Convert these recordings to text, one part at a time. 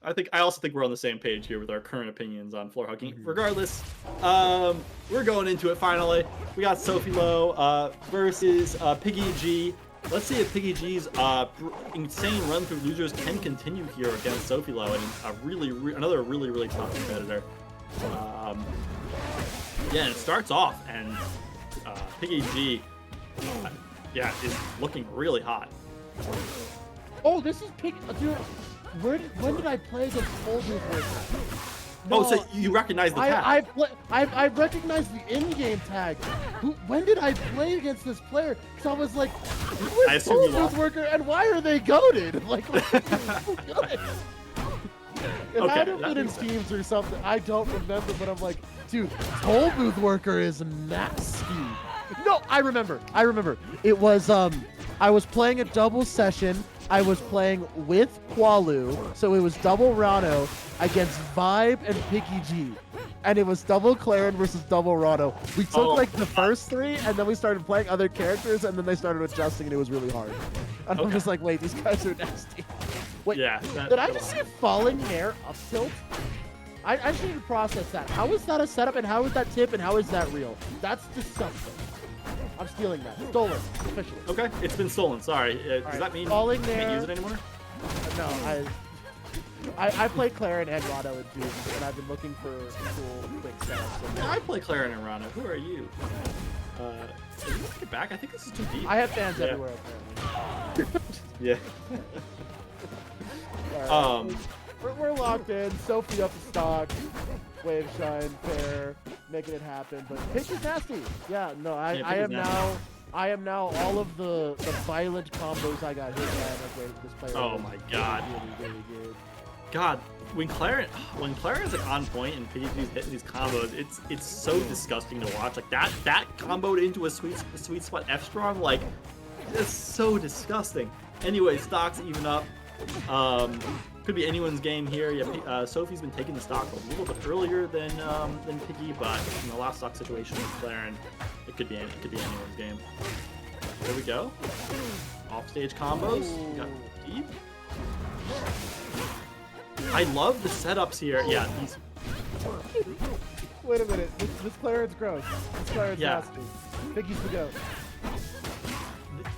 I also think we're on the same page here with our current opinions on floor hugging. Regardless, we're going into it finally. We got Sophilo versus PiggyG. Let's see if PiggyG's insane run through losers can continue here against Sophilo, and another really tough competitor. Yeah, and it starts off, and PiggyG, yeah, is looking really hot. Oh, this is Pig. Dude, when did I play against Folger's with? No, oh, so you recognize the tag? I recognize the in-game tag. When did I play against this player? Because I was like, who is Folger's worker and why are they goated? Like, it had to have been in Steams or something. I don't remember, but I'm like, dude, Toll Booth Worker is nasty. No, I remember. It was, I was playing a double session. I was playing with Qualu, so it was double Rano against Vibe and PiggyG. And it was double Clairen versus double Rano. We took like the first 3, and then we started playing other characters, and then they started adjusting, and it was really hard. And I'm just like, wait, these guys are nasty. Wait, yeah, did I just see a falling hair up tilt? I just need to process that. How is that a setup, and how is that tip, and how is that real? That's disgusting. I'm stealing that. Stolen, officially. Okay, it's been stolen. Sorry. Does that mean falling you there, can't use it anymore? No, I play Clairen and Rano in Doom, and I've been looking for cool quick setups. Yeah, I play Clairen and Rano. Who are you? Can you get back? I think this is too deep. I have fans everywhere, apparently. Yeah. We're locked in. Sophie up the stock. Wave shine, fair, making it happen. But pitch is nasty. Yeah, no, I am now all of the violent combos I got hit by this player. Oh my god. Really good. God, when Clairen's like on point and PiggyG's hitting these combos, it's so disgusting to watch. Like that comboed into a sweet spot F strong, like it's so disgusting. Anyway, stocks even up. Could be anyone's game here. Yeah, Sophie's been taking the stock a little bit earlier than Piggy, but in the last stock situation with Clairen, it could be anyone's game. There we go. Offstage combos. We got deep. I love the setups here. Yeah, these. Wait a minute. This Clairen's gross. This Clairen's nasty. Piggy's the goat.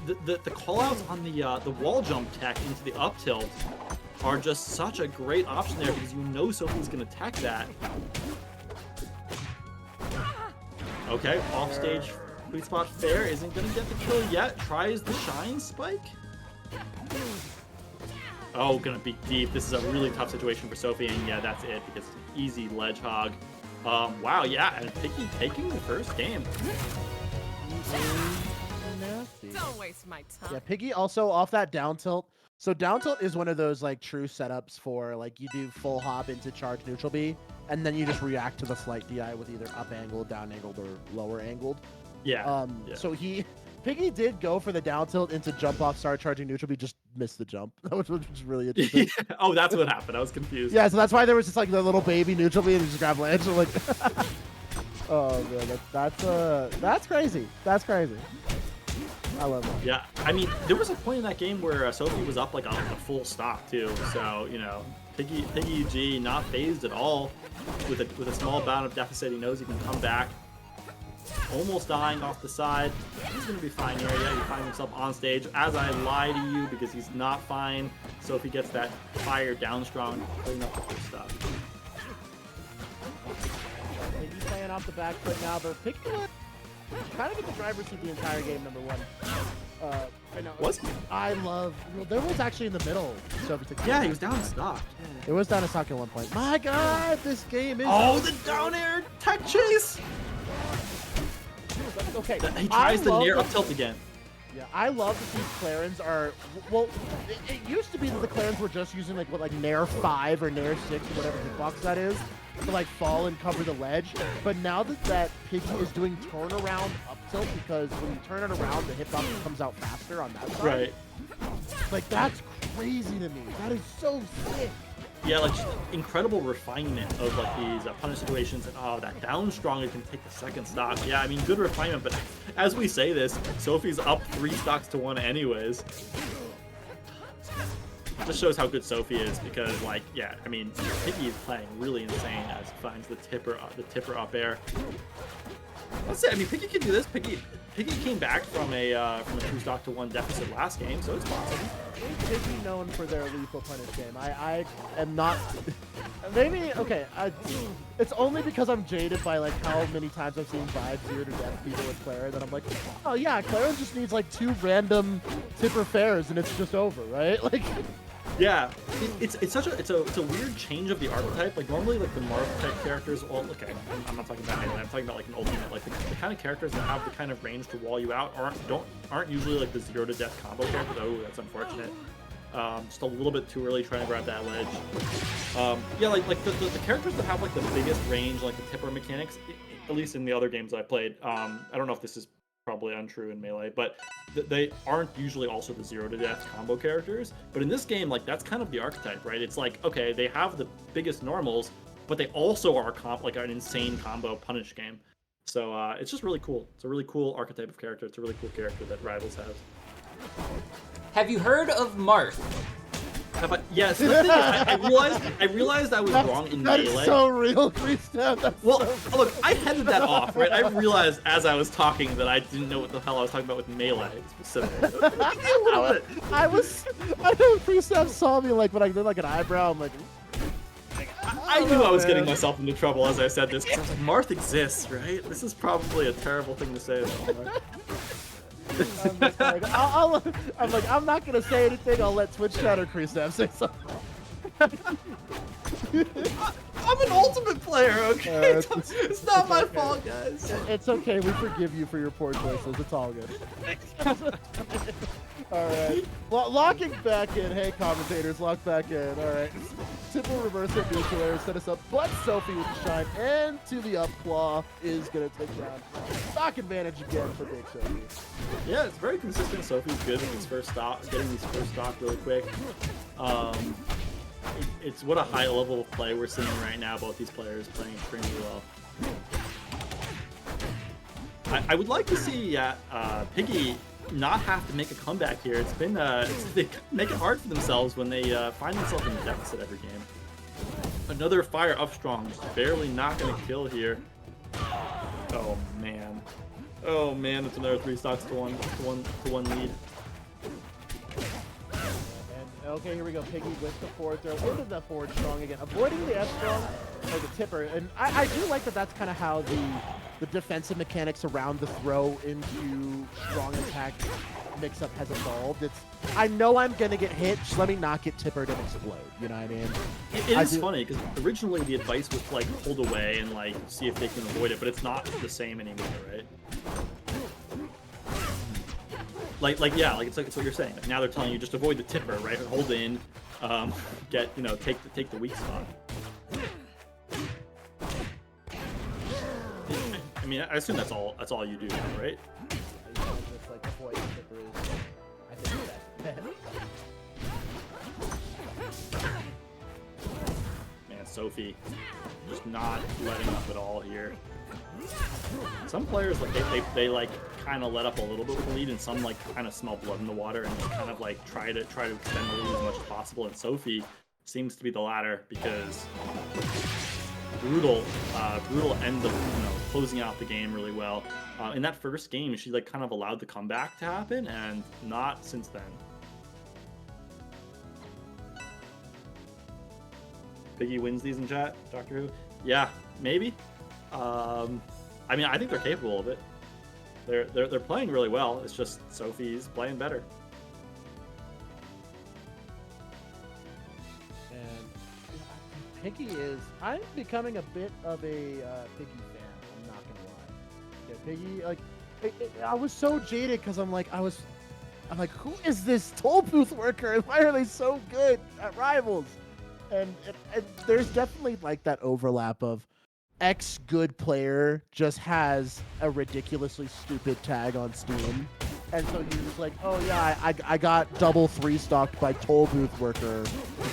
The callouts on the wall jump tech into the up tilt are just such a great option there because you know Sophie's gonna tech that. Okay, offstage sweet spot fair isn't gonna get the kill yet. Tries the shine spike. Oh, gonna be deep. This is a really tough situation for Sophie, and yeah, that's it because it's an easy ledge hog. Wow, yeah, and Piggy taking the first game. Don't waste my time. Yeah, Piggy also off that down tilt. So down tilt is one of those like true setups for like you do full hop into charge neutral B, and then you just react to the flight DI with either up angled, down angled, or lower angled. Yeah. So Piggy did go for the down tilt into jump off, start charging neutral B, just missed the jump, which was really interesting. Oh, that's what happened. I was confused. Yeah, so that's why there was just like the little baby neutral B and just grab ledge. I'm like, oh man, that's crazy. That's crazy. I love that. Yeah, I mean, there was a point in that game where Sophie was up like a full stock too. So you know, PiggyG not phased at all with a small bound of deficit. He knows he can come back. Almost dying off the side. He's gonna be fine here. Yeah, he finds himself on stage. As I lie to you because he's not fine. Sophie gets that fire down strong, putting up the first stop. Piggy's playing off the back foot now, but Piggy kind of in the driver's seat the entire game, number one. There was actually in the middle. Yeah, he was down in stock. It was down in stock at one point. My God, this game is. Oh, the down air tech chase! Okay. He tries the near up tilt again. Yeah, I love that these Clairens are. Well, it used to be that the Clairens were just using like Nair 5 or Nair 6 or whatever hitbox that is to like fall and cover the ledge. But now that Piggy is doing turnaround up tilt, because when you turn it around, the hitbox comes out faster on that side. Right. Like that's crazy to me. That is so sick. Yeah, like just incredible refinement of like these punish situations, and oh, that down stronger can take the second stock. Yeah, I mean, good refinement, but as we say this, Sophie's up 3 stocks to 1 anyways. just shows how good Sophie is because, like, yeah, I mean, Piggy is playing really insane as he finds the tipper up air. Let's say, I mean, Piggy can do this. Piggy came back from a 2-stock to 1 deficit last game, so it's possible. Piggy known for their lethal punish game. I am not. Maybe okay. It's only because I'm jaded by like how many times I've seen 5-0 to death people with Clairen that I'm like, oh yeah, Clairen just needs like 2 random tipper fairs and it's just over, right? Like. Yeah, it's a weird change of the archetype. Like normally, like the Marth type characters. Well, okay, I'm not talking about melee. I'm talking about like an ultimate. Like the kind of characters that have the kind of range to wall you out aren't usually like the 0 to death combo characters. Oh, that's unfortunate. Just a little bit too early trying to grab that ledge. Yeah, like the characters that have like the biggest range, like the tipper mechanics, at least in the other games I played. I don't know if this is probably untrue in melee, but they aren't usually also the 0 to death combo characters. But in this game, like that's kind of the archetype, right? It's like, okay, they have the biggest normals, but they also are like an insane combo punish game. So it's just really cool. It's a really cool archetype of character. It's a really cool character that Rivals has. Have you heard of Marth? Yes, the thing is, I realized I was wrong in melee. That's so real, Christoph. Well, look, I headed that off, right? I realized as I was talking that I didn't know what the hell I was talking about with melee specifically. I know Christoph saw me like when I did like an eyebrow. I'm like, I knew I was getting myself into trouble as I said this. I was like, Marth exists, right? This is probably a terrible thing to say. Right? I'm like, I'm not gonna say anything. I'll let Twitch chat or Christoph say something. I'm an ultimate player, okay? It's not my fault, guys. It's okay. We forgive you for your poor choices. It's all good. All right. Locking back in. Hey, commentators, lock back in. All right. Simple reverse of neutral air set us up, but Sophie with the shine and to the up claw is going to take down. Stock advantage again for Big Sophie. Yeah, it's very consistent. Sophie's good with his first stock, getting his first stock really quick. It's what a high level of play we're seeing right now. Both these players playing extremely well. I would like to see Piggy not have to make a comeback here. It's been they make it hard for themselves when they find themselves in a deficit every game. Another fire up strong, just barely not going to kill here. Oh man, it's another 3 stocks to one lead. Okay, here we go. Piggy with the forward throw into the forward strong again, avoiding the F strong or the tipper. And I do like that. That's kind of how the defensive mechanics around the throw into strong attack mix-up has evolved. I know I'm gonna get hit. Just let me not get tippered and explode. You know what I mean? It is funny because originally the advice was like hold away and like see if they can avoid it, but it's not the same anymore, right? Yeah, it's what you're saying. Like now they're telling you just avoid the tipper, right? Hold in, take the weak spot. I mean, I assume that's all you do, right? Just like avoid the tipper is, I think that's Man, Sophie just not letting up at all here. Some players like they like kind of let up a little bit with the lead, and some like kind of smell blood in the water and just kind of like try to extend the lead as much as possible. And Sophie seems to be the latter because brutal ends up closing out the game really well. In that first game, she like kind of allowed the comeback to happen, and not since then. Piggy wins these in chat, Doctor Who. Yeah, maybe. I mean, I think they're capable of it. They're playing really well. It's just Sophie's playing better. And Piggy is. I'm becoming a bit of a Piggy fan. I'm not gonna lie. Yeah, Piggy. Like, I was so jaded because I'm like, who is this toll booth worker? Why are they so good at Rivals? And there's definitely like that overlap of X good player just has a ridiculously stupid tag on Steam, and so you're just like, oh yeah, I got double 3-stocked by toll booth worker,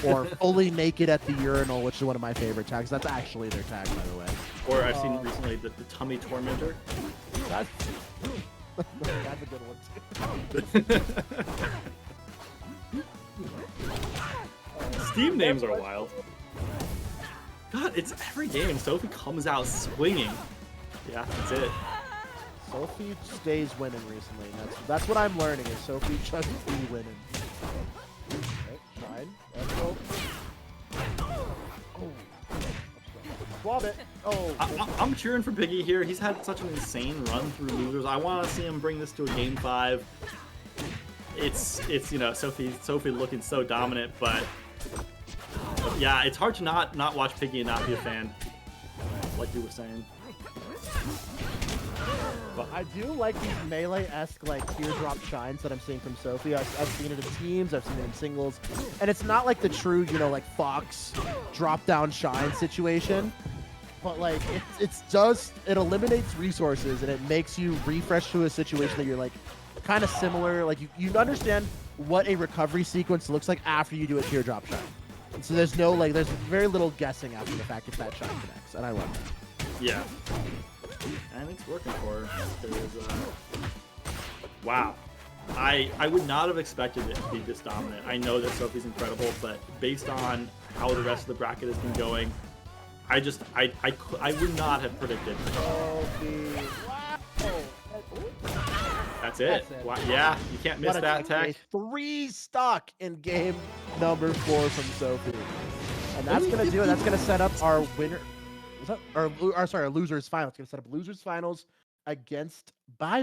or fully naked at the urinal, which is one of my favorite tags. That's actually their tag, by the way. Or I've seen recently the tummy tormentor. That's a good one too. Steam names are wild. God, it's every game. Sophie comes out swinging. Yeah, that's it. Sophie stays winning recently. That's what I'm learning is Sophie just be winning. Okay, shine. Let's go. Oh. Swab it. Oh. I'm cheering for Piggy here. He's had such an insane run through losers. I want to see him bring this to a game 5. It's you know, Sophie looking so dominant, but yeah, it's hard to not watch Piggy and not be a fan, like you were saying. But I do like these melee-esque like teardrop shines that I'm seeing from Sophie. I've seen it in teams, I've seen it in singles, and it's not like the true, you know, like Fox drop-down shine situation. But like it eliminates resources and it makes you refresh to a situation that you're like kind of similar. Like you understand what a recovery sequence looks like after you do a teardrop shine. And so there's very little guessing after the fact if that shine connects, and I love that. Yeah. And it's working for her. Wow. I would not have expected it to be this dominant. I know that Sophie's incredible, but based on how the rest of the bracket has been going, I would not have predicted. Sophie. Wow. That's it. Wow. Yeah, you can't miss that tech. 3 stock in game number 4 from Sophie. And that's going to do it. That's going to set up our winner. Our losers finals. It's going to set up losers finals against Bio.